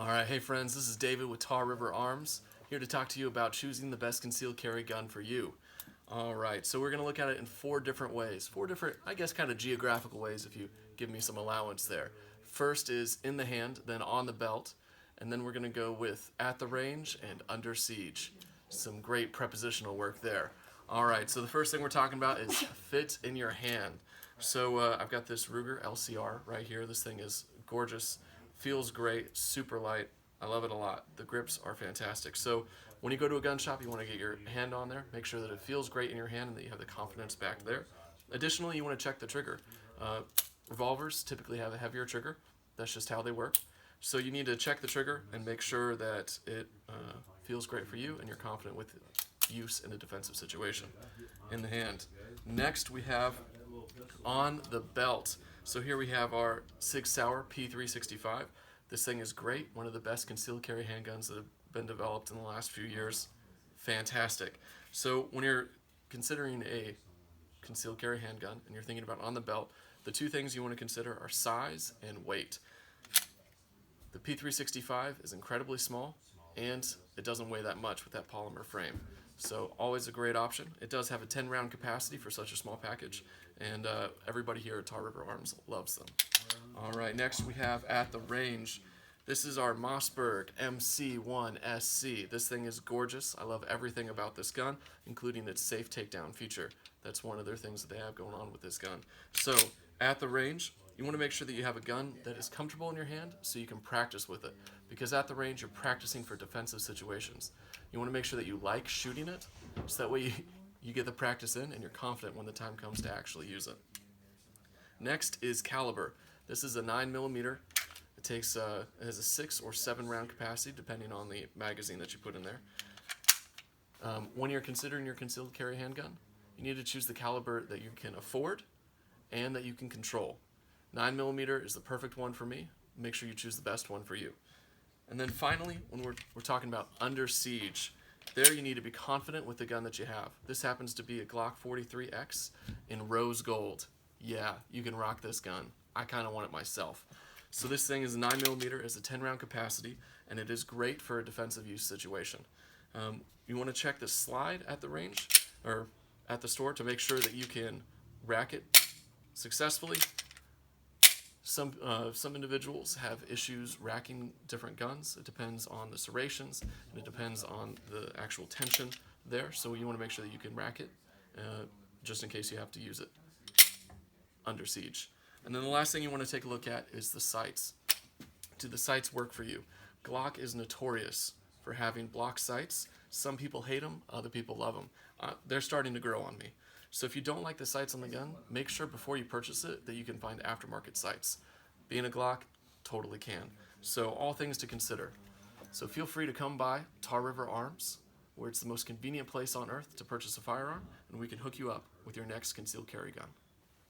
Alright, hey friends, this is David with Tar River Arms, here to talk to you about choosing the best concealed carry gun for you. Alright, so we're going to look at it in four different ways. Four different, I guess, kind of geographical ways if you give me some allowance there. First is in the hand, then on the belt, and then we're going to go with at the range and under siege. Some great prepositional work there. Alright, so the first thing we're talking about is fit in your hand. So I've got this Ruger LCR right here. This thing is gorgeous. Feels great, super light. I love it a lot. The grips are fantastic. So when you go to a gun shop, you want to get your hand on there, make sure that it feels great in your hand and that you have the confidence back there. Additionally, you want to check the trigger. Revolvers typically have a heavier trigger. That's just how they work. So you need to check the trigger and make sure that it feels great for you and you're confident with use in a defensive situation in the hand. Next, we have on the belt. So here we have our Sig Sauer P365. This thing is great, one of the best concealed carry handguns that have been developed in the last few years. Fantastic. So when you're considering a concealed carry handgun and you're thinking about on the belt, the two things you want to consider are size and weight. The P365 is incredibly small and it doesn't weigh that much with that polymer frame. So always a great option. It does have a 10-round capacity for such a small package, and everybody here at Tar River Arms loves them. All right, next we have at the range. This is our Mossberg MC1SC. This thing is gorgeous. I love everything about this gun, including its safe takedown feature. That's one of their things that they have going on with this gun. So at the range, you want to make sure that you have a gun that is comfortable in your hand so you can practice with it. Because at the range, you're practicing for defensive situations. You want to make sure that you like shooting it, so that way you get the practice in and you're confident when the time comes to actually use it. Next is caliber. This is a 9mm. It has a 6 or 7 round capacity depending on the magazine that you put in there. When you're considering your concealed carry handgun, you need to choose the caliber that you can afford and that you can control. 9mm is the perfect one for me. Make sure you choose the best one for you. And then finally, when we're talking about under siege, there you need to be confident with the gun that you have. This happens to be a Glock 43X in rose gold. Yeah, you can rock this gun. I kind of want it myself. So this thing is a 9mm, is a 10-round capacity, and it is great for a defensive use situation. You want to check the slide at the range, or at the store, to make sure that you can rack it successfully. Some individuals have issues racking different guns. It depends on the serrations, and it depends on the actual tension there. So you want to make sure that you can rack it, just in case you have to use it under siege. And then the last thing you want to take a look at is the sights. Do the sights work for you? Glock is notorious for having block sights. Some people hate them, other people love them. They're starting to grow on me. So if you don't like the sights on the gun, make sure before you purchase it that you can find aftermarket sights. Being a Glock, totally can. So all things to consider. So feel free to come by Tar River Arms, where it's the most convenient place on earth to purchase a firearm, and we can hook you up with your next concealed carry gun.